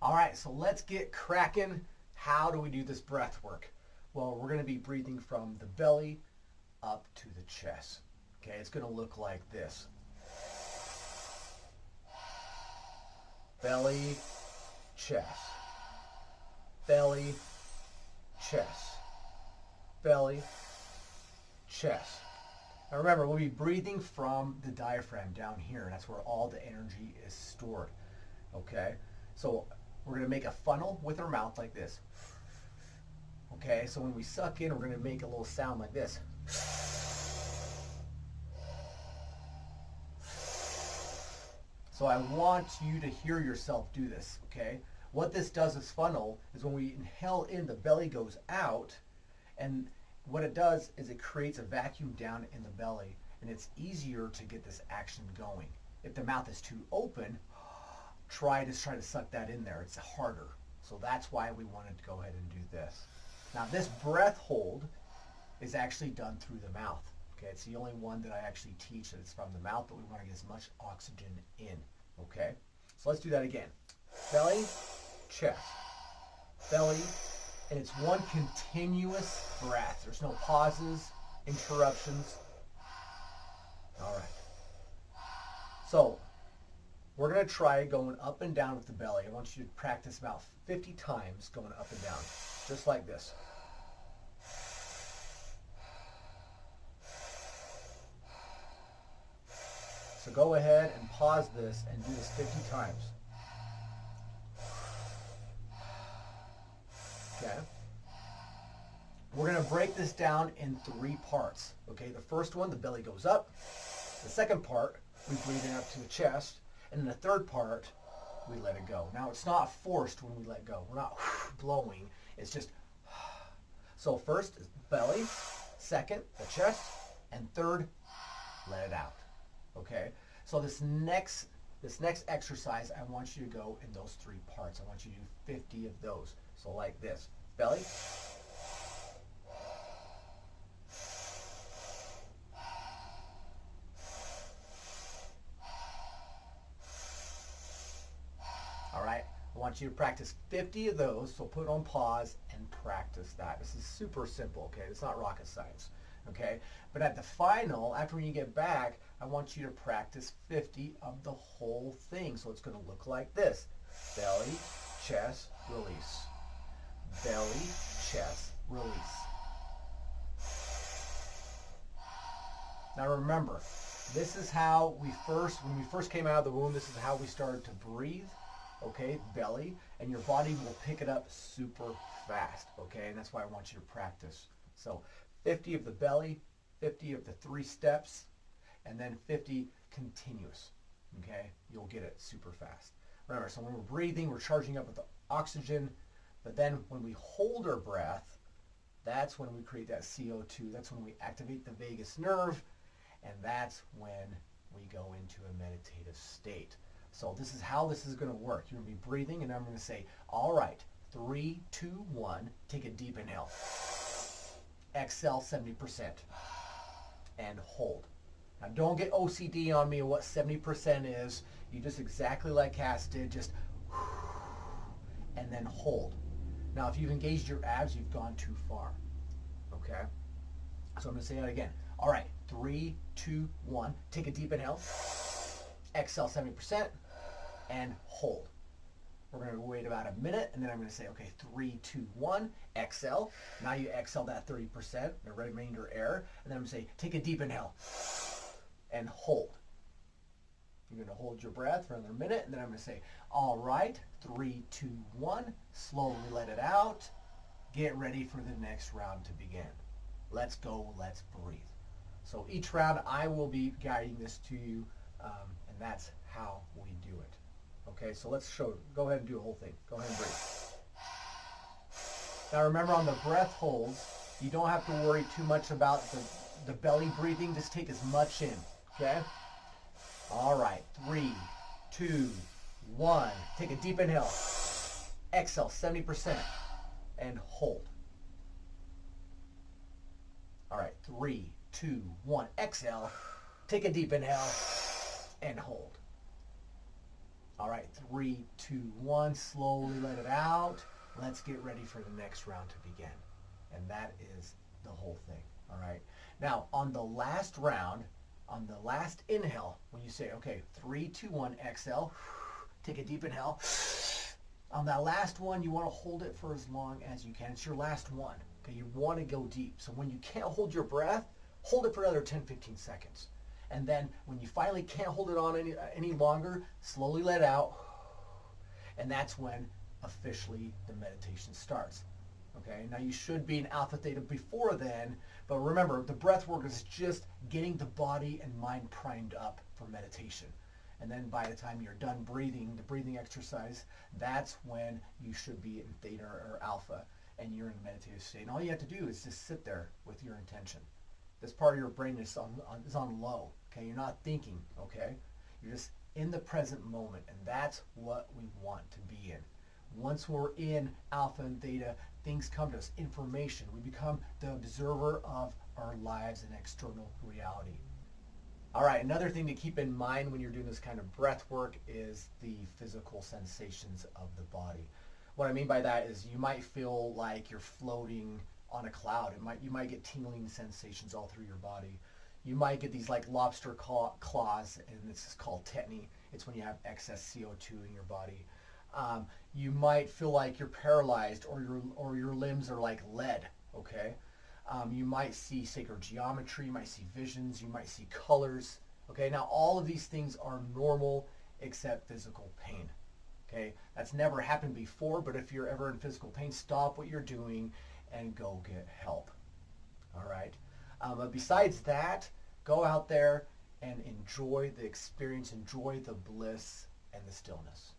All right, so let's get cracking. How do we do this breath work? Well, we're going to be breathing from the belly up to the chest. Okay, it's going to look like this. Belly, chest. Belly, chest. Belly, chest. Now remember, we'll be breathing from the diaphragm down here. That's where all the energy is stored. Okay, so we're going to make a funnel with our mouth like this. Okay, so when we suck in, we're going to make a little sound like this. So I want you to hear yourself do this, okay? What this does, this funnel, is when we inhale in, the belly goes out, and what it does is it creates a vacuum down in the belly, and it's easier to get this action going. If the mouth is too open, try to suck that in there. It's harder. So that's why we wanted to go ahead and do this. Now this breath hold is actually done through the mouth. Okay, it's the only one that I actually teach that it's from the mouth, but we want to get as much oxygen in. Okay, so let's do that again. Belly, chest, belly, and it's one continuous breath. There's no pauses, interruptions. All right. So we're going to try going up and down with the belly. I want you to practice about 50 times going up and down, just like this. So go ahead and pause this and do this 50 times. Okay. We're going to break this down in 3 parts. Okay, the first one, the belly goes up. The second part, we breathe in up to the chest. And then the third part, we let it go. Now, it's not forced when we let go. We're not blowing. It's just, so first is belly, second, the chest, and third, let it out. Okay, so this next exercise, I want you to go in those 3 parts. I want you to do 50 of those. So like this, belly, all right. I want you to practice 50 of those. So put on pause and practice that. This is super simple. Okay, it's not rocket science. Okay, but at the final, after when you get back, I want you to practice 50 of the whole thing. So it's going to look like this. Belly, chest, release. Belly, chest, release. Now remember, this is how when we first came out of the womb, this is how we started to breathe. Okay, belly, and your body will pick it up super fast. Okay, and that's why I want you to practice. So 50 of the belly, 50 of the 3 steps, and then 50 continuous. Okay, you'll get it super fast. Remember, so when we're breathing, we're charging up with the oxygen, but then when we hold our breath, that's when we create that CO2. That's when we activate the vagus nerve, and that's when we go into a meditative state. So this is how this is going to work. You're going to be breathing, and I'm going to say, all right, 3, 2, 1, take a deep inhale. Exhale 70% and hold. Now don't get OCD on me of what 70% is. You just exactly like Cass did, just and then hold. Now if you've engaged your abs, you've gone too far. Okay? So I'm going to say that again. All right, 3, 2, 1, take a deep inhale. Exhale 70% and hold. We're going to wait about a minute, and then I'm going to say, okay, 3, 2, 1, exhale. Now you exhale that 30%, the remainder air, and then I'm going to say, take a deep inhale and hold. You're going to hold your breath for another minute, and then I'm going to say, all right, 3, 2, 1, slowly let it out. Get ready for the next round to begin. Let's go, let's breathe. So each round, I will be guiding this to you, and that's how we do it. Okay, so let's go ahead and do the whole thing. Go ahead and breathe. Now remember, on the breath holds, you don't have to worry too much about the belly breathing. Just take as much in, okay? All right, 3, 2, 1. Take a deep inhale. Exhale 70% and hold. All right, 3, 2, 1. Exhale. Take a deep inhale and hold. All right, 3, 2, 1. Slowly let it out. Let's get ready for the next round to begin. And that is the whole thing. All right. Now, on the last round, on the last inhale, when you say, okay, 3, 2, 1, exhale, take a deep inhale. On that last one, you want to hold it for as long as you can. It's your last one. Okay, you want to go deep. So when you can't hold your breath, hold it for another 10, 15 seconds. And then when you finally can't hold it on any longer, slowly let out. And that's when officially the meditation starts. Okay, now you should be in alpha theta before then, but remember, the breath work is just getting the body and mind primed up for meditation. And then by the time you're done breathing, the breathing exercise, that's when you should be in theta or alpha and you're in a meditative state. And all you have to do is just sit there with your intention. This part of your brain is on low, okay? You're not thinking, okay? You're just in the present moment, and that's what we want to be in. Once we're in alpha and theta, things come to us, information. We become the observer of our lives and external reality. All right, another thing to keep in mind when you're doing this kind of breath work is the physical sensations of the body. What I mean by that is you might feel like you're floating on a cloud. You might get tingling sensations all through your body. You might get these like lobster claws, and this is called tetany. It's when you have excess CO2 in your body. You might feel like you're paralyzed, or your limbs are like lead. Okay. You might see sacred geometry. You might see visions. You might see colors. Okay. Now all of these things are normal except physical pain. Okay. That's never happened before, but if you're ever in physical pain, stop what you're doing and go get help. All right. But besides that, go out there and enjoy the experience, enjoy the bliss and the stillness.